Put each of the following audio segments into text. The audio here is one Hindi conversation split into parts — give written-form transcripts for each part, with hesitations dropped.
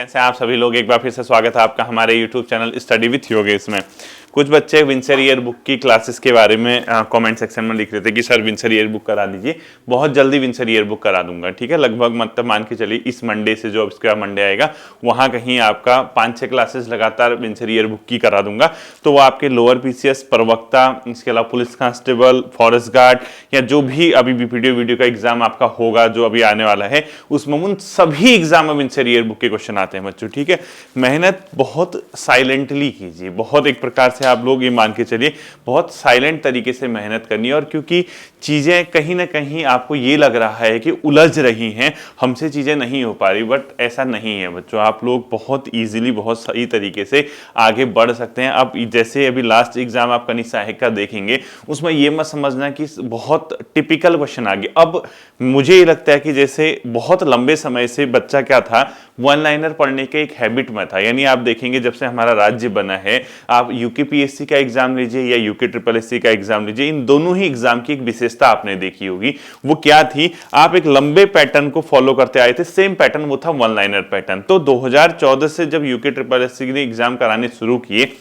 कैसे आप सभी लोग, एक बार फिर से स्वागत है आपका हमारे YouTube channel study with Yogesh में। कुछ बच्चे विंसर ईयर बुक की क्लासेस के बारे में कमेंट सेक्शन में लिख रहे थे कि सर विंसर ईयर बुक करा दीजिए। बहुत जल्दी विंसर ईयर बुक करा दूंगा, ठीक है। लगभग मतलब मान के चलिए इस मंडे से जो इसका मंडे आएगा वहाँ कहीं आपका 5-6 क्लासेस लगातार विंसर ईयर बुक की करा दूंगा। तो वो आपके लोअर पीसीएस, प्रवक्ता, इसके अलावा पुलिस कांस्टेबल, फॉरेस्ट गार्ड या जो भी अभी वीडियो का एग्जाम आपका होगा जो अभी आने वाला है, उसमें उन सभी एग्जाम में विंसर ईयर बुक के क्वेश्चन आते हैं बच्चों, ठीक है। मेहनत बहुत साइलेंटली कीजिए, बहुत एक प्रकार से आप लोग ये मान के चलिए बहुत साइलेंट तरीके से मेहनत करनी है। और क्योंकि चीजें कहीं ना कहीं आपको ये लग रहा है कि उलझ रही हैं, हमसे चीजें नहीं हो पा रही, बट ऐसा नहीं है बच्चों। आप लोग बहुत इजीली, बहुत सही तरीके से आगे बढ़ सकते हैं। अब जैसे अभी लास्ट एग्जाम आप कनिष्ठ सहायक का देखेंगे, उसमें ये मत समझना कि बहुत टिपिकल क्वेश्चन आ गए। अब मुझे ये लगता है कि जैसे बहुत लंबे समय से बच्चा क्या था, वन लाइनर पढ़ने के एक हैबिट में था। यानी आप देखेंगे जब से हमारा राज्य बना है, आप यूकेपीएससी का एग्जाम लीजिए या यूके ट्रिपल एससी का एग्जाम लीजिए, इन दोनों ही एग्जाम की एक विशेषता आपने देखी होगी। वो क्या थी, आप एक लंबे पैटर्न को फॉलो करते आए थे। सेम पैटर्न वो था वन लाइनर पैटर्न। तो 2014 से जब यूके ट्रिपल एससी ने एग्जाम कराने शुरू किए,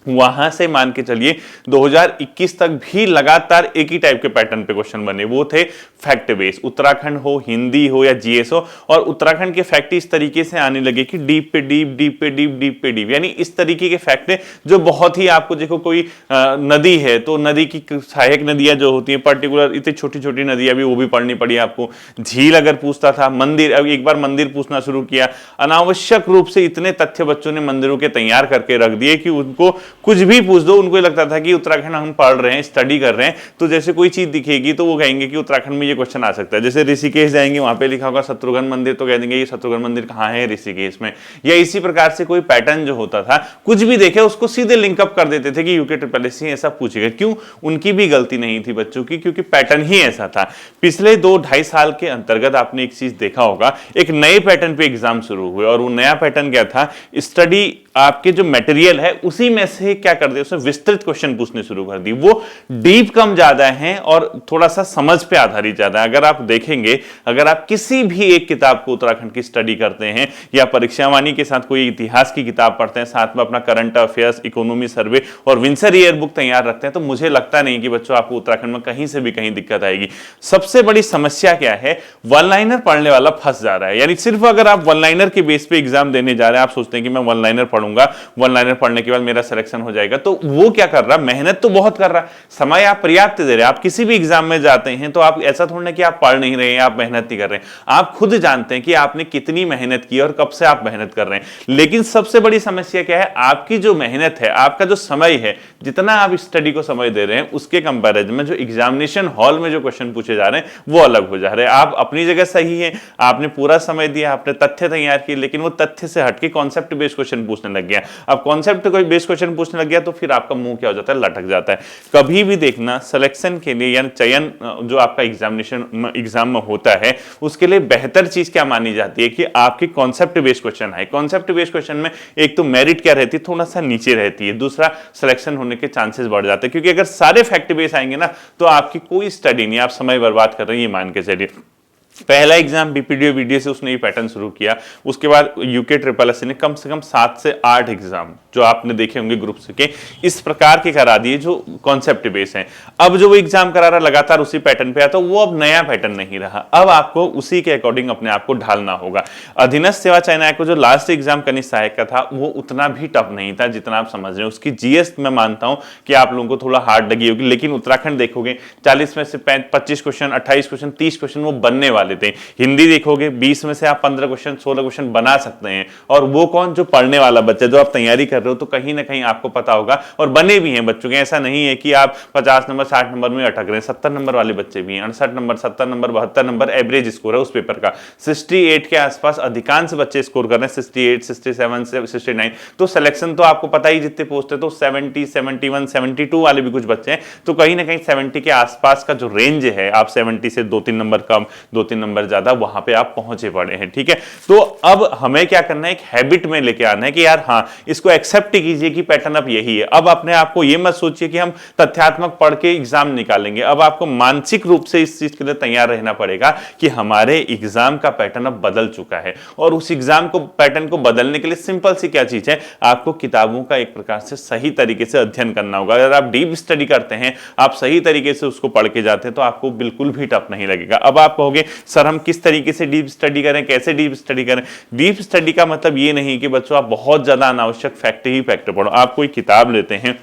वहां से मान के चलिए 2021 तक भी लगातार एक ही टाइप के पैटर्न पे क्वेश्चन बने। वो थे फैक्ट बेस, उत्तराखंड हो, हिंदी हो या जीएस हो। और उत्तराखंड के फैक्ट इस तरीके से आने लगे कि डीप पे डीप, डीप पे डीप, डीप पे डीप, यानी इस तरीके के फैक्ट है जो बहुत ही आपको, देखो कोई नदी है तो नदी की सहायक नदियां जो होती है पर्टिकुलर, इतनी छोटी छोटी नदियां भी वो भी पढ़नी पड़ी आपको। झील अगर पूछता था, मंदिर, अब एक बार मंदिर पूछना शुरू किया। अनावश्यक रूप से इतने तथ्य बच्चों ने मंदिरों के तैयार करके रख दिए कि उनको कुछ भी पूछ दो, उनको लगता था कि उत्तराखंड हम पढ़ रहे हैं, स्टडी कर रहे हैं, तो जैसे कोई चीज दिखेगी तो वो कहेंगे कि उत्तराखंड में ये क्वेश्चन आ सकता है। जैसे ऋषिकेश जाएंगे, वहां पे लिखा होगा शत्रुघ्न मंदिर, तो कह देंगे ये शत्रुघ्न मंदिर कहाँ है, ऋषिकेश में। या इसी प्रकार से कोई पैटर्न जो होता था, कुछ भी देखे उसको सीधे लिंकअप कर देते थे कि यूके ट्रिपल एससी ऐसा पूछेगा। क्यों? उनकी भी गलती नहीं थी बच्चों की, क्योंकि पैटर्न ही ऐसा था। पिछले 2-2.5 साल के अंतर्गत आपने एक चीज देखा होगा, एक नए पैटर्न पे एग्जाम शुरू हुए। और वो नया पैटर्न क्या था, स्टडी आपके जो मटेरियल है उसी में से क्या कर दिया, उसमें विस्तृत क्वेश्चन पूछने शुरू कर दी। वो डीप कम ज्यादा है और थोड़ा सा समझ पे आधारित ज्यादा है। अगर आप देखेंगे, अगर आप किसी भी एक किताब को उत्तराखंड की स्टडी करते हैं या परीक्षावाणी के साथ कोई इतिहास की किताब पढ़ते हैं, साथ में अपना करंट अफेयर्स, इकोनॉमी सर्वे और विंसर ईयर बुक तैयार रखते हैं, तो मुझे लगता नहीं कि बच्चों आपको उत्तराखंड में कहीं से भी कहीं दिक्कत आएगी। सबसे बड़ी समस्या क्या है, वन लाइनर पढ़ने वाला फंस जा रहा है। यानी सिर्फ अगर आप वन लाइनर के बेस पे एग्जाम देने जा रहे हैं, आप सोचते हैं कि मैं वन लाइनर पढ़ूंगा, वन लाइनर पढ़ने के बाद मेरा सिलेक्शन हो जाएगा, तो वो क्या कर रहा है, मेहनत तो बहुत कर रहा है, समय आप पर्याप्त दे रहे हैं। आप किसी भी एग्जाम में जाते हैं तो आप ऐसा थोड़ा कि आप पढ़ नहीं रहे हैं, आप मेहनत नहीं कर रहे हैं। आप खुद जानते हैं कि आपने कितनी मेहनत की और कब से आप मेहनत कर रहे हैं। लेकिन सबसे बड़ी समस्या क्या है, आपकी जो मेहनत है, आपका जो समय है, जितना आप स्टडी को समय दे रहे हैं, उसके कंपैरिजन में जो एग्जामिनेशन हॉल में जो क्वेश्चन पूछे जा रहे हैं वो अलग हो जा रहे हैं। आप अपनी जगह सही है, आपने पूरा समय दिया, आपने तथ्य तैयार किए, लेकिन वो तथ्य से हटके कॉन्सेप्ट बेस्ड क्वेश्चन पूछने लग गया। अब कॉन्सेप्ट कोई बेस्ड क्वेश्चन पूछने लग गया तो फिर आपका मुंह क्या हो जाता है, लटक जाता है। कभी भी देखना, सिलेक्शन के लिए यानी चयन जो आपका एग्जाम में होता है, उसके लिए बेहतर चीज क्या मानी जाती है कि आपके कॉन्सेप्ट बेस्ड क्वेश्चन है। कॉन्सेप्ट बेस्ड क्वेश्चन में एक तो मेरिट क्या रहती है, थोड़ा सा नीचे रहती है, दूसरा सिलेक्शन होने के चांसेस बढ़ जाते हैं। क्योंकि अगर सारे फैक्ट बेस आएंगे ना, तो आपकी कोई स्टडी नहीं, आप समय बर्बाद कर रहे हैं, ये मान के चलिए। पहला एग्जाम बीपीडीओ वीडियो से उसने ये पैटर्न शुरू किया। उसके बाद यूके ट्रिपल एससी ने कम से कम 7 से 8 एग्जाम जो आपने देखे होंगे ग्रुप्स के, इस प्रकार के करा दिए जो कॉन्सेप्ट बेस हैं। अब जो वो एग्जाम करा रहा लगातार उसी पैटर्न पे आता, वो अब नया पैटर्न नहीं रहा। अब आपको उसी के अकॉर्डिंग अपने आप को ढालना होगा। अधीनस्थ सेवा चयन आयोग को जो लास्ट एग्जाम कनिष्ठ सहायक का था, वो उतना भी टफ नहीं था जितना आप समझ रहे हैं। उसकी जीएस मैं मानता हूं कि आप लोगों को थोड़ा हार्ड लगी होगी, लेकिन उत्तराखंड देखोगे 40 में से 25 क्वेश्चन, 28 क्वेश्चन, 30 क्वेश्चन वो बनने वाले थे। हिंदी देखोगे 20 में से आप 15 क्वेश्चन, 16 क्वेश्चन बना सकते हैं। और वो कौन, जो पढ़ने वाला बच्चा, जो आप तैयारी कर रहे हो, तो कहीं ना कहीं आपको पता होगा। और बने भी हैं बच्चों के, ऐसा नहीं है कि आप 50 नंबर 60 नंबर में अटक रहे हैं। 70 नंबर वाले बच्चे भी हैं, 68 number, 70 number, 72 number average score है उस पेपर का। 68 के आसपास अधिकांश बच्चे स्कोर कर रहे हैं, 68, 67, 69। तो सिलेक्शन तो आपको पता ही, जितने पोस्ट है तो 70, 71, 72 वाले भी कुछ बच्चे हैं। तो कहीं ना कहीं 70 के आसपास का जो रेंज है, आप 70 से 2-3 नंबर कम, 2-3 नंबर ज्यादा वहां पे आप पहुंचे पड़े हैं। ठीक है, तो अब हमें क्या करना है, एक हैबिट में लेके आना है कि यार हाँ, इसको एक्सेप्ट कीजिए कि पैटर्न अब यही है। अब अपने आप को ये मत सोचिए कि हम तथ्यात्मक पढ़ के एग्जाम निकालेंगे। अब आपको मानसिक रूप से इस चीज के लिए तैयार रहना पड़ेगा कि हमारे एग्जाम का पैटर्न अब बदल चुका है, और उस एग्जाम को पैटर्न को बदलने के लिए सिंपल सी क्या चीज है, आपको किताबों का एक प्रकार से सही तरीके से अध्ययन करना होगा। अगर आप डीप स्टडी करते हैं, आप सही तरीके से उसको पढ़ के जाते हैं, तो आपको बिल्कुल भी टफ नहीं लगेगा। अब आप कहोगे सर हम किस तरीके से डीप स्टडी करें, कैसे डीप स्टडी करें? डीप स्टडी का मतलब ये नहीं कि बच्चों आप बहुत ज्यादा अनावश्यक फैक्ट ही फैक्ट पढ़ो। आप कोई किताब लेते हैं,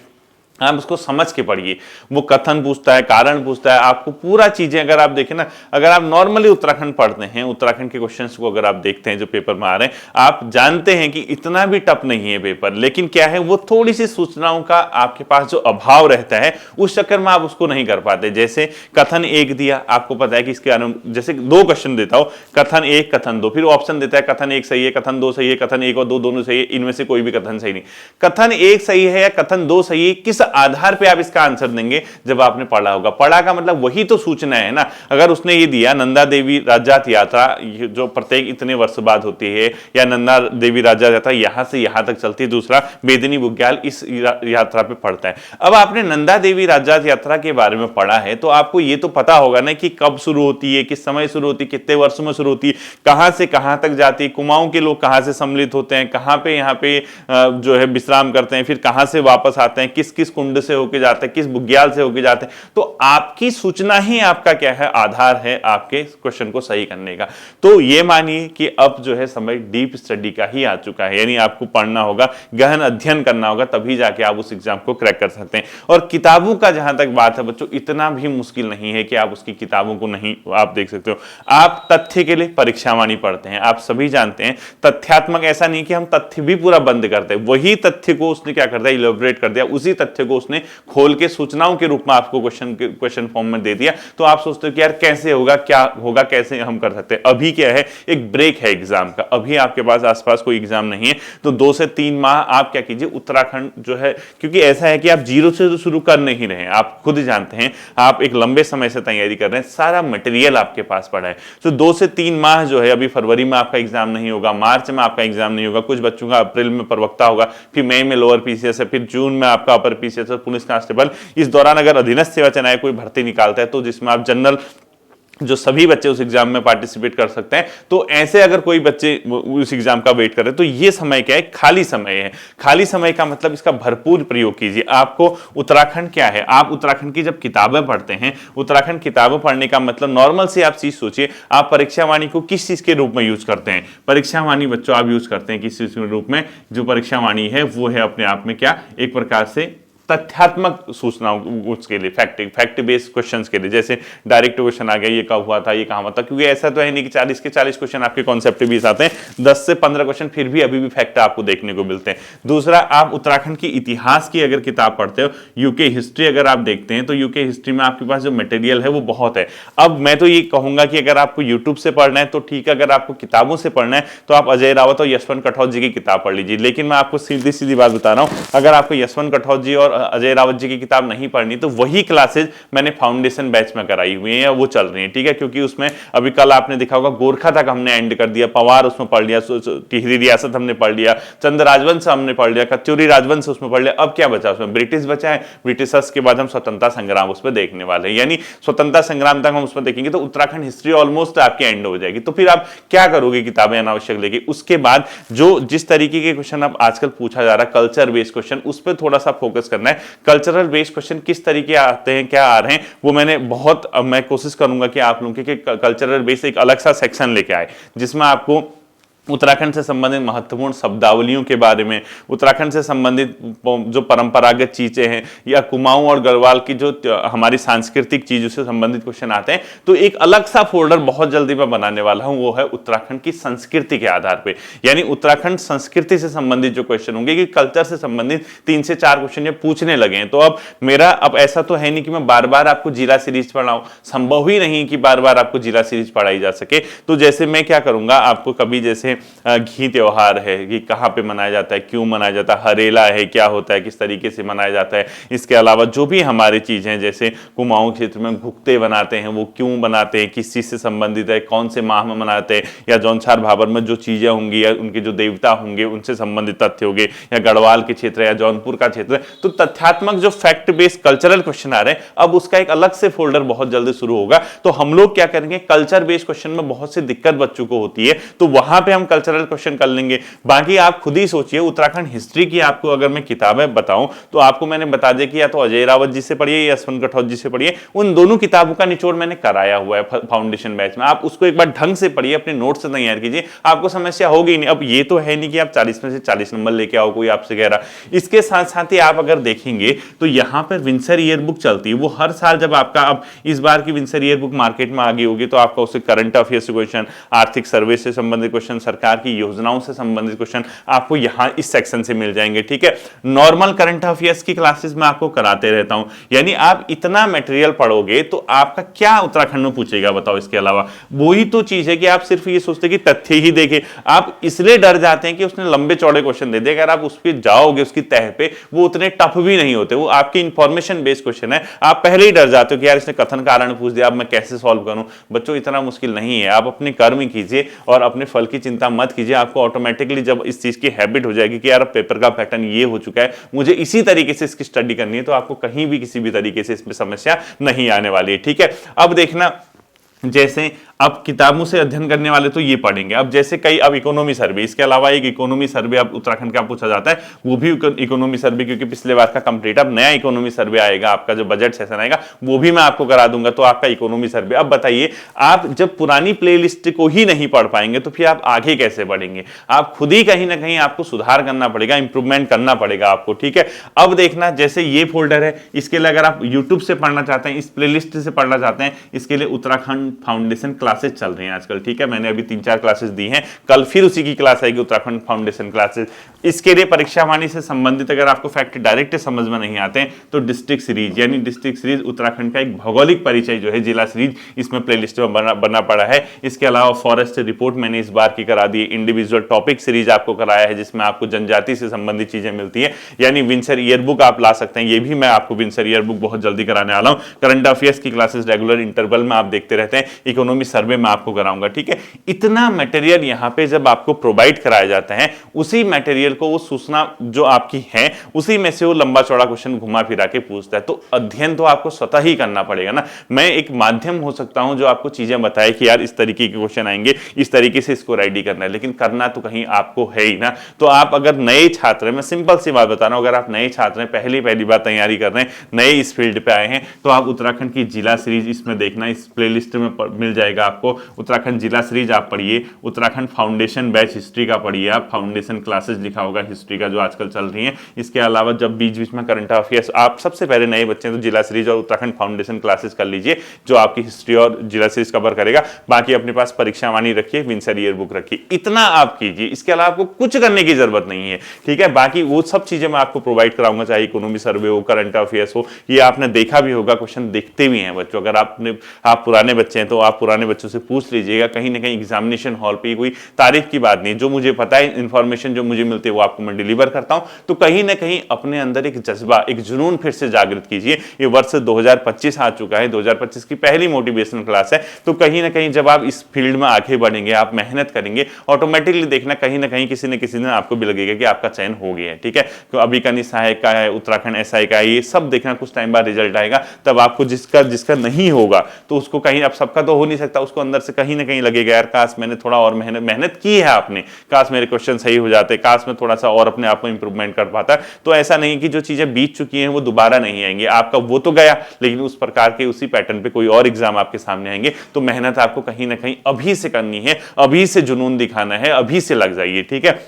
आप उसको समझ के पढ़िए। वो कथन पूछता है, कारण पूछता है, आपको पूरा चीजें अगर आप देखें ना, अगर आप नॉर्मली उत्तराखंड पढ़ते हैं, उत्तराखंड के क्वेश्चंस को अगर आप देखते हैं जो पेपर में आ रहे हैं, आप जानते हैं कि इतना भी टफ नहीं है पेपर, लेकिन क्या है, वो थोड़ी सी सूचनाओं का आपके पास जो अभाव रहता है, उस चक्कर में आप उसको नहीं कर पाते। जैसे कथन एक दिया, आपको पता है कि इसके जैसे दो क्वेश्चन देता हो, कथन एक कथन दो, फिर ऑप्शन देता है कथन एक सही है, कथन दो सही है, कथन एक और दो दोनों सही है, इनमें से कोई भी कथन सही नहीं। कथन एक सही है या कथन दो सही है, किस आधार पे आप इसका आंसर देंगे? जब आपने पढ़ा होगा। पढ़ा का मतलब वही तो सूचना है ना। अगर उसने ये दिया नंदा देवी राज्यात यात्रा जो प्रत्येक इतने वर्ष बाद होती है, या नंदा देवी राज्यात यात्रा यहां से यहां तक चलती है, दूसरा बेदिनी बुग्याल इस यात्रा पे पढ़ता है। अब आपने नंदा देवी राज्यात यात्रा के बारे में पढ़ा है, तो आपको ये तो पता होगा ना कि कब शुरू होती है, किस समय शुरू होती है, कितने वर्षों में शुरू होती है, कहां से कहां तक जाती है, कुमाऊं के लोग कहां से सम्मिलित होते हैं, कहां पे यहाँ पे जो है विश्राम करते हैं, फिर कहां से वापस आते हैं, किस किस कुंड से होके जाते हैं, किस बुग्याल से होके जाते हैं। तो आपकी सूचना ही आपका क्या है, आधार है आपके क्वेश्चन को सही करने का। तो ये मानिए कि अब जो है समय डीप स्टडी का ही आ चुका है, यानी आपको पढ़ना होगा, गहन अध्ययन करना होगा, तभी जाके आप उस एग्जाम को क्रैक कर सकते हैं। और किताबों का जहां तक बात है बच्चों, इतना भी मुश्किल नहीं है कि आप उसकी किताबों को नहीं आप देख सकते हो। आप तथ्य के लिए परीक्षावाणी पढ़ते हैं, आप सभी जानते हैं। तथ्यात्मक ऐसा नहीं कि हम तथ्य भी पूरा बंद करते हैं, वही तथ्य को उसने क्या कर दिया, इलेबोरेट कर दिया, उसी तथ्य को उसने खोल के सूचनाओं के रूप में आपको क्वेश्चन फॉर्म में दे दिया। तो आप सोचते हो कि यार कैसे होगा, क्या होगा, कैसे हम कर सकते हैं। अभी क्या है, एक ब्रेक है एग्जाम का, अभी आपके पास आसपास कोई एग्जाम नहीं है, तो 2 से 3 माह आप क्या कीजिए, उत्तराखंड जो है, क्योंकि ऐसा है कि आप जीरो से तो शुरू कर नहीं रहे हैं, आप खुद जानते हैं, आप एक लंबे समय से तैयारी कर रहे हैं, सारा मटेरियल आपके पास पड़ा है। तो 2 से 3 माह जो है, अभी फरवरी में आपका एग्जाम नहीं होगा, मार्च में आपका एग्जाम नहीं होगा, कुछ बच्चों का अप्रैल में प्रवक्ता होगा, फिर मई में लोअर पीसीएस है, फिर जून में आपका अपर पीसीएस है, पुलिस कांस्टेबल। इस दौरान अगर अधीनस्थ सेवा चयन कोई भर्ती निकालता है, तो जिसमें आप जनरल जो सभी बच्चे उस एग्जाम में पार्टिसिपेट कर सकते हैं, तो ऐसे अगर कोई बच्चे उस एग्जाम का वेट कर रहे हैं, तो ये समय क्या है, खाली समय है। खाली समय का मतलब इसका भरपूर प्रयोग कीजिए। आपको उत्तराखंड क्या है, आप उत्तराखंड की जब किताबें पढ़ते हैं, उत्तराखंड किताबें पढ़ने का मतलब नॉर्मल से आप चीज सोचिए, आप परीक्षावाणी को किस चीज के रूप में यूज करते हैं? परीक्षावाणी बच्चों आप यूज करते हैं किस चीज के रूप में? जो परीक्षावाणी है वो है अपने आप में क्या, एक प्रकार से तथ्यात्मक सूचनाओं उसके लिए, फैक्ट बेस्ड क्वेश्चंस के लिए। जैसे डायरेक्ट क्वेश्चन आ गया, ये कब हुआ था, ये कहां हुआ था, क्योंकि ऐसा तो है नहीं कि 40 के 40 क्वेश्चन आपके कॉन्सेप्ट बेस्ड आते हैं, 10 से 15 क्वेश्चन फिर भी अभी भी फैक्ट आपको देखने को मिलते हैं। दूसरा, आप उत्तराखंड की इतिहास की अगर किताब पढ़ते हो, यूके हिस्ट्री अगर आप देखते हैं, तो यूके हिस्ट्री में आपके पास जो मटेरियल है वो बहुत है। अब मैं तो ये कहूंगा कि अगर आपको यूट्यूब से पढ़ना है तो ठीक है, अगर आपको किताबों से पढ़ना है तो आप अजय रावत और यशवंत कठौत जी की किताब पढ़ लीजिए। लेकिन मैं आपको सीधी सीधी बात बता रहा हूं, अगर आपको यशवंत कठौत जी और अजय रावत जी की किताब नहीं पढ़नी, तो वही क्लासेज मैंने फाउंडेशन बैच में कराई हुई है या वो चल रही है, ठीक है। क्योंकि उसमें अभी कल आपने देखा होगा, गोरखा तक हमने एंड कर दिया, पवार उसमें पढ़ लिया, टिहरी रियासत हमने पढ़ लिया, चंद राजवंश हमने पढ़ लिया, कच्चूरी राजवंश उसमें पढ़ लिया। अब क्या बचा उसमें? ब्रिटिश बचा है। ब्रिटिशर्स के बाद हम स्वतंत्रता संग्राम उसमें देखने वाले हैं, यानी स्वतंत्रता संग्राम तक हम उसमें देखेंगे, तो उत्तराखंड हिस्ट्री ऑलमोस्ट आपकी एंड हो जाएगी। तो फिर आप क्या करोगे किताबें अनावश्यक लेके? उसके बाद जो जिस तरीके के क्वेश्चन अब आजकल पूछा जा रहा है, कल्चर बेस्ड क्वेश्चन, उस पर थोड़ा सा फोकस करना है। कल्चरल बेस्ड क्वेश्चन किस तरीके आते हैं, क्या आ रहे हैं, वो मैं कोशिश करूंगा कि आप लोगों के कल्चरल बेस्ड एक अलग सा सेक्शन लेके आए, जिसमें आपको उत्तराखंड से संबंधित महत्वपूर्ण शब्दावलियों के बारे में, उत्तराखंड से संबंधित जो परंपरागत चीजें हैं, या कुमाऊं और गढ़वाल की जो हमारी सांस्कृतिक चीजों से संबंधित क्वेश्चन आते हैं, तो एक अलग सा फोल्डर बहुत जल्दी मैं बनाने वाला हूं, वो है उत्तराखंड की संस्कृति के आधार पे। यानी उत्तराखंड संस्कृति से संबंधित जो क्वेश्चन होंगे, कि कल्चर से संबंधित 3 से 4 क्वेश्चन ये पूछने लगे हैं। तो अब ऐसा तो है नहीं कि मैं बार बार आपको जिला सीरीज पढ़ाऊं, संभव ही नहीं कि बार बार आपको जिला सीरीज पढ़ाई जा सके। तो जैसे मैं क्या करूंगा, आपको कभी जैसे घी त्योहार है कि कहाँ पे मनाया जाता है, क्यों मनाया जाता है, हरेला है क्या होता है, किस तरीके से मनाया जाता है। इसके अलावा जो भी हमारी चीज़ें हैं, जैसे कुमाऊं क्षेत्र में भुगते बनाते हैं, वो क्यों बनाते हैं, किस चीज़ से संबंधित है, कौन से माह में मनाते हैं, या जौनसार भाबर में जो चीज़ें होंगी या उनके जो देवता होंगे उनसे संबंधित तथ्य होंगे, या गढ़वाल के क्षेत्र या जौनपुर का क्षेत्र। तो तथ्यात्मक जो फैक्ट बेस्ड कल्चरल क्वेश्चन आ रहे हैं, अब उसका एक अलग से फोल्डर बहुत जल्दी शुरू होगा। तो हम लोग क्या करेंगे, कल्चर बेस्ड क्वेश्चन में बहुत सी दिक्कत बच्चों को होती है, तो वहां पे हम कल्चरल क्वेश्चन कर लेंगे। बाकी आप खुद ही सोचिए, उत्तराखंड हिस्ट्री की आपको अगर मैं किताबें बताऊं तो आपको मैंने बता दिया कि या तो अजय रावत जी से पढ़िए या यशवंत गठौत जी से पढ़िए, उन दोनों किताबों का निचोड़ मैंने कराया हुआ है फाउंडेशन बैच में। आप उसको एक बार ढंग से पढ़िए, अपने नोट से तैयार कीजिए, आपको समस्या होगी नहीं। अब ये तो है नहीं कि आप 40 में से 40 नंबर लेके आओ, कोई आपसे कह रहा। इसके साथ साथ ही आप अगर देखेंगे तो यहां पर विंसर ईयर बुक चलती है, वो हर साल जब आपका, अब इस बार की विंसर ईयर बुक मार्केट में आ गई होगी तो आपका उससे करंट अफेयर्स क्वेश्चन, आर्थिक सर्वे से संबंधित क्वेश्चन, सरकार की योजनाओं से संबंधित क्वेश्चन आपको यहां इस सेक्शन से मिल जाएंगे। ठीक है, नॉर्मल करंट अफेयर्स की क्लासेस में आपको कराते रहता हूं, यानी आप इतना मटेरियल पढ़ोगे तो आपका क्या उत्तराखंड में पूछेगा बताओ। इसके अलावा वही तो चीज है कि आप सिर्फ ये सोचते कि तथ्य ही देखे, आप इसलिए डर जाते हैं कि उसने लंबे चौड़े क्वेश्चन दे दिए। अगर आप उस पर जाओगे उसकी तह पे, वो उतने टफ भी नहीं होते, वो आपकी इंफॉर्मेशन बेस्ड क्वेश्चन है। आप पहले ही डर जाते हो कि यार इसने कथन कारण पूछ दिया, अब मैं कैसे सॉल्व करूं। बच्चों इतना मुश्किल नहीं है, आप अपने कर्म कीजिए और अपने फल की चिंता मत कीजिए। आपको ऑटोमेटिकली जब इस चीज की हैबिट हो जाएगी कि यार पेपर का पैटर्न ये हो चुका है, मुझे इसी तरीके से इसकी स्टडी करनी है, तो आपको कहीं भी किसी भी तरीके से इसमें समस्या नहीं आने वाली है। ठीक है, अब देखना, जैसे अब किताबों से अध्ययन करने वाले तो ये पढ़ेंगे। अब जैसे कई, अब इकोनॉमी सर्वे, इसके अलावा एक इकोनॉमी सर्वे अब उत्तराखंड का पूछा जाता है, वो भी इकोनॉमी सर्वे, क्योंकि पिछले बार का कंप्लीट, अब नया इकोनॉमी सर्वे आएगा, आपका जो बजट सेशन आएगा वो भी मैं आपको करा दूंगा, तो आपका इकोनॉमी सर्वे। अब बताइए, आप जब पुरानी प्लेलिस्ट को ही नहीं पढ़ पाएंगे तो फिर आप आगे कैसे बढ़ेंगे। आप खुद ही कहीं ना कहीं आपको सुधार करना पड़ेगा, इंप्रूवमेंट करना पड़ेगा आपको। ठीक है, अब देखना, जैसे ये फोल्डर है, इसके लिए अगर आप यूट्यूब से पढ़ना चाहते हैं, इस प्लेलिस्ट से पढ़ना चाहते हैं, इसके लिए उत्तराखंड फाउंडेशन क्लासेस चल रही हैं आजकल। ठीक है, मैंने अभी 3-4 क्लासेस दी हैं, कल फिर उसी की क्लास आएगी, उत्तराखंड फाउंडेशन क्लासेस। इसके लिए परीक्षा वाणी से संबंधित अगर आपको फैक्ट डायरेक्ट समझ में नहीं आते हैं तो डिस्ट्रिक्ट सीरीज, यानी डिस्ट्रिक्ट सीरीज उत्तराखंड का एक भौगोलिक परिचय जो है, जिला सीरीज, इसमें प्लेलिस्ट में बना पड़ा है। इसके अलावा फॉरेस्ट रिपोर्ट मैंने इस बार की करा दी, इंडिविजुअल टॉपिक सीरीज आपको कराया है, जिसमें आपको जनजाति से संबंधित चीजें मिलती है, यानी विंसर ईयर बुक आप ला सकते हैं। ये भी मैं आपको विंसर ईयर बुक बहुत जल्दी कराने वाला हूं। करंट अफेयर्स की क्लासेस रेगुलर इंटरवल में आप देखते रहते हैं, इकोनॉमी सर्वे में आपको कराऊंगा। ठीक है, इतना मटेरियल यहां पे जब आपको प्रोवाइड कराया जाता है, उसी मटेरियल को वो सूचना जो आपकी है उसी में से वो लंबा चौड़ा क्वेश्चन घुमा फिरा के पूछता है, तो अध्ययन तो आपको स्वतः ही करना पड़ेगा ना। मैं एक माध्यम हो सकता हूं जो आपको चीजें बताए कि यार इस तरीके के क्वेश्चन आएंगे, इस तरीके से इसको रेडी करना है, लेकिन करना तो कहीं आपको है ही ना। तो आप अगर नए छात्र हैं, मैं सिंपल सी बात बता रहा हूं, अगर आप नए छात्र हैं, पहली बार तैयारी कर रहे हैं, नए इस फील्ड पे आए हैं, तो आप उत्तराखंड की जिला सीरीज इसमें देखना, इस प्लेलिस्ट में मिल जाएगा आपको। उत्तराखंड जिला सीरीज आप पढ़िए, उत्तराखंड फाउंडेशन बैच हिस्ट्री का पढ़िए, आप फाउंडेशन क्लासेस लिखा होगा हिस्ट्री का जो आजकल चल रही है। इसके अलावा जब बीच बीच में करंट अफेयर्स, आप सबसे पहले नए बच्चे हैं तो जिला सीरीज और उत्तराखंड फाउंडेशन क्लासेस कर लीजिए, जो आपकी हिस्ट्री और जिला सीरीज कवर करेगा। बाकी अपने पास परीक्षा वाणी रखिए, विंसर ईयर बुक रखिए, इतना आप कीजिए। इसके अलावा आपको कुछ करने की जरूरत नहीं है। ठीक है, बाकी वो सब चीजें मैं आपको प्रोवाइड कराऊंगा, चाहे इकोनॉमी सर्वे हो, करंट अफेयर्स हो। ये आपने देखा भी होगा, क्वेश्चन देखते भी हैं बच्चों। अगर आप पुराने बच्चे हैं तो आप पुराने बच्चों से पूछ लीजिएगा, कहीं ना कहीं एग्जामिनेशन हॉल पे कोई तारीफ की बात नहीं, जो मुझे पता है, इंफॉर्मेशन जो मुझे मिलती है वो आपको मैं डिलीवर करता हूं। तो कहीं ना कहीं अपने अंदर एक जज्बा, एक जुनून फिर से जागृत कीजिए। ये वर्ष 2025 आ चुका है, 2025 की पहली मोटिवेशनल क्लास है, तो कहीं ना कहीं जब आप इस फील्ड में आगे बढ़ेंगे, आप मेहनत करेंगे, ऑटोमेटिकली देखना कहीं ना कहीं किसी न किसी दिन आपको भी लगेगा कि आपका चयन हो गया है। ठीक है, तो अभी का सहायक का है, उत्तराखंड एसआई का है, ये सब देखना, कुछ टाइम बाद रिजल्ट आएगा, तब आपको जिसका नहीं होगा तो उसको कहीं, अब सबका तो हो नहीं सकता, उसको अंदर से कहीं ना कहीं लगेगा यार काश मैंने थोड़ा और मेहनत की है आपने, काश मेरे क्वेश्चन सही हो जाते, काश मैं थोड़ा सा और अपने आप में इंप्रूवमेंट कर पाता। तो ऐसा नहीं कि जो चीजें बीत चुकी हैं वो दोबारा नहीं आएंगी, आपका वो तो गया, लेकिन उस प्रकार के उसी पैटर्न पे कोई और एग्जाम आपके सामने आएंगे। तो मेहनत आपको कहीं ना कहीं अभी से करनी है, अभी से जुनून दिखाना है, अभी से लग जाइए। ठीक है,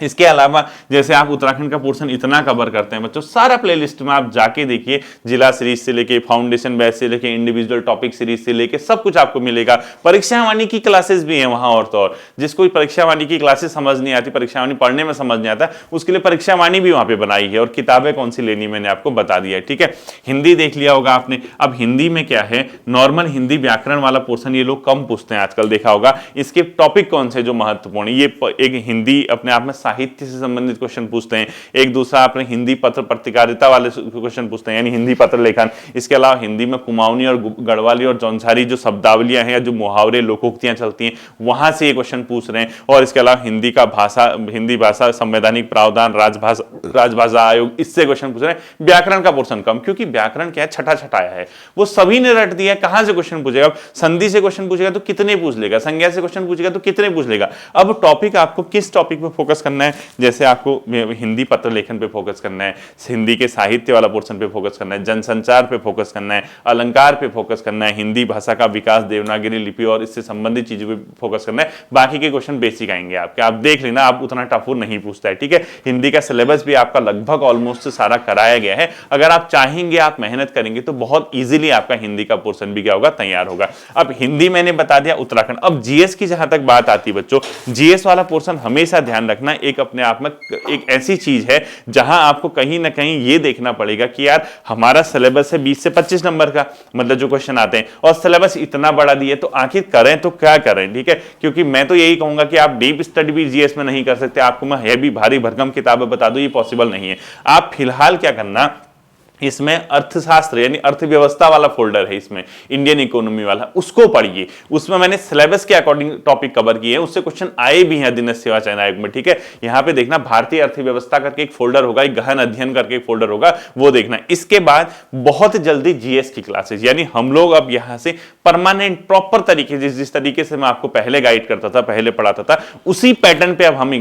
इसके अलावा जैसे आप उत्तराखंड का पोर्शन इतना कवर करते हैं बच्चों, सारा प्लेलिस्ट में आप जाके देखिए, जिला सीरीज से लेके फाउंडेशन बैच से लेके इंडिविजुअल टॉपिक सीरीज से लेके सब कुछ आपको मिलेगा। परीक्षा वाणी की क्लासेस भी हैं वहां, और तो और जिसको परीक्षा वाणी की क्लासेस समझ नहीं आती, परीक्षा वाणी पढ़ने में समझ नहीं आता, उसके लिए परीक्षा वाणी भी वहां पे बनाई है, और किताबें कौन सी लेनी मैंने आपको बता दिया है। ठीक है, हिंदी देख लिया होगा आपने। अब हिंदी में क्या है, नॉर्मल हिंदी व्याकरण वाला पोर्शन ये लोग कम पूछते हैं आजकल, देखा होगा। इसके टॉपिक कौन से जो महत्वपूर्ण, ये एक हिंदी अपने आप में साहित्य से संबंधित क्वेश्चन पूछते हैं, एक दूसरा अपने हिंदी पत्र पत्रकारिता वाले क्वेश्चन पूछते हैं, यानी हिंदी पत्र लेखन। इसके अलावा हिंदी में कुमाऊनी और गढ़वाली और जौनसारी जो शब्दावलियां हैं, जो मुहावरे लोकोक्तियां चलती हैं, वहां से ये क्वेश्चन पूछ रहे हैं। और इसके अलावा हिंदी भाषा संवैधानिक प्रावधान, राजभाषा आयोग, इससे क्वेश्चन पूछ रहे हैं। व्याकरण का पोर्शन कम, क्योंकि व्याकरण क्या है, छठा छठाया है, वो सभी ने रट दिया है, कहां से क्वेश्चन पूछेगा। संधि से क्वेश्चन पूछेगा तो कितने पूछ लेगा, संज्ञा से क्वेश्चन पूछेगा तो कितने पूछ लेगा। अब टॉपिक आपको किस टॉपिक पे फोकस करना है, जैसे आपको हिंदी पत्र लेखन पे फोकस करना है, हिंदी के साहित्य वाला पोर्शन पे फोकस करना है, जनसंचार पे फोकस करना है, अलंकार पे फोकस करना है, हिंदी भाषा का विकास, देवनागरी लिपि और इससे संबंधित चीजों पे फोकस करना है। बाकी के क्वेश्चन बेसिक आएंगे आपके, आप देख लेना, आप उतना टफ नहीं पूछता है। ठीक है, हिंदी का सिलेबस भी आपका लगभग ऑलमोस्ट सारा कराया गया है। अगर आप चाहेंगे, आप मेहनत करेंगे तो बहुत इजीली आपका हिंदी का पोर्शन भी क्या होगा, तैयार होगा। अब हिंदी मैंने बता दिया, उत्तराखंड। अब जीएस की जहां तक बात आती है बच्चों, जीएस वाला पोर्शन हमेशा ध्यान रखना, एक अपने आप में एक ऐसी चीज है जहां आपको कहीं ना कहीं ये देखना पड़ेगा कि यार हमारा सिलेबस है 20 से 25 नंबर का, मतलब जो क्वेश्चन आते हैं, और सिलेबस इतना बड़ा दिए तो आखिर करें तो क्या करें। ठीक है, क्योंकि मैं तो यही कहूंगा कि आप डीप स्टडी भी जीएस में नहीं कर सकते, आपको मैं हैवी भारी भरकम किताबें बता दूं, ये पॉसिबल नहीं है। आप फिलहाल क्या करना, इसमें अर्थशास्त्र यानी अर्थव्यवस्था वाला फोल्डर है, इसमें इंडियन इकोनॉमी वाला, उसको पढ़िए। उसमें मैंने सिलेबस के अकॉर्डिंग टॉपिक कवर किए हैं, उससे क्वेश्चन आए भी हैं दिनश सेवा चयन आयोग में। ठीक है, यहां पे देखना भारतीय अर्थव्यवस्था करके एक फोल्डर होगा, एक गहन अध्ययन करके एक फोल्डर होगा, वो देखना। इसके बाद बहुत जल्दी जीएस की क्लासेस, यानी हम लोग अब यहां से परमानेंट प्रॉपर तरीके, जिस तरीके से मैं आपको पहले गाइड करता था, पहले पढ़ाता था, उसी पैटर्न पे अब हम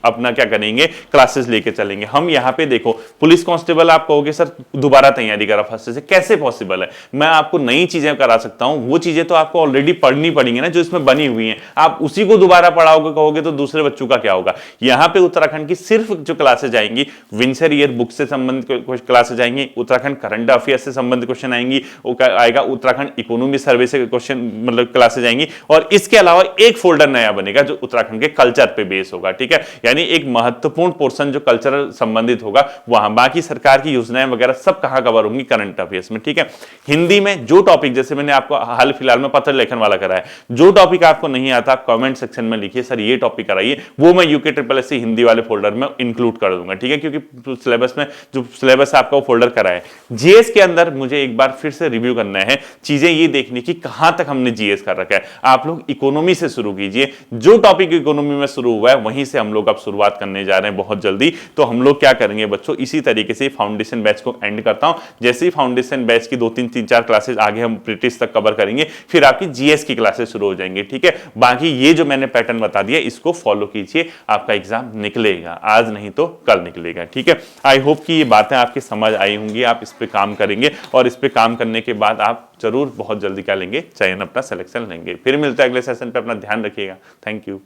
अपना क्या करेंगे, क्लासेस लेके चलेंगे। हम यहाँ पे देखो, पुलिस कांस्टेबल आप कहोगे सर दोबारा तैयारी करा फर्स्ट से, कैसे पॉसिबल है। मैं आपको नई चीजें करा सकता हूं, वो चीजें तो आपको ऑलरेडी पढ़नी पड़ेंगी ना, जो इसमें बनी हुई हैं। आप उसी को दोबारा पढ़ाओगे कहोगे तो दूसरे बच्चों का क्या होगा। यहां पे उत्तराखंड की सिर्फ जो क्लासेज आएंगी, विंसर ईयर बुक से संबंधित क्लासेज आएंगी, उत्तराखंड करंट अफेयर्स से संबंधित क्वेश्चन आएंगी, आएगा उत्तराखंड इकोनॉमी सर्वे से क्वेश्चन, मतलब क्लासेज आएंगी। और इसके अलावा एक फोल्डर नया बनेगा जो उत्तराखंड के कल्चर पे बेस होगा। ठीक है, यानी एक महत्वपूर्ण पोर्शन जो कल्चरल संबंधित होगा वहां, बाकी सरकार की योजनाएं वगैरह सब कहां कवर होंगी, करंट अफेयर्स में। ठीक है, हिंदी में जो टॉपिक, जैसे मैंने आपको हाल फिलहाल में पत्र लेखन वाला कराया, जो टॉपिक आपको नहीं आता कमेंट सेक्शन में लिखिए सर ये टॉपिक कराइए, वो मैं यूके SSS हिंदी वाले फोल्डर में इंक्लूड कर दूंगा। ठीक है, क्योंकि सिलेबस में जो सिलेबस आपका वो फोल्डर करा है। जीएस के अंदर मुझे एक बार फिर से रिव्यू करना है, चीजें ये देखनी कि कहां तक हमने जीएस कर रखा है। आप लोग इकोनॉमी से शुरू कीजिए, जो टॉपिक इकोनॉमी में शुरू हुआ है वहीं से हम लोग अब शुरुआत करने जा रहे हैं बहुत जल्दी। तो हम लोग क्या करेंगे बच्चों, इसी तरीके से फाउंडेशन बैच को एंड करता हूं। जैसे ही फाउंडेशन बैच की 2-3-4 क्लासेस आगे हम ब्रिटिश तक कवर करेंगे, फिर आपकी जीएस की क्लासेस शुरू हो जाएंगी। ठीक है, बाकी ये जो मैंने पैटर्न बता दिया इसको फॉलो कीजिए, आपका एग्जाम निकलेगा, आज नहीं तो कल निकलेगा। ठीक है, आई होप कि ये बातें आपकी समझ आई होंगी, आप इस पे काम करेंगे और इस पे काम करने के बाद आप जरूर बहुत जल्दी क्या लेंगे, चयन अपना सिलेक्शन लेंगे। फिर मिलता है अगले सेशन पे, अपना ध्यान रखिएगा। Thank you.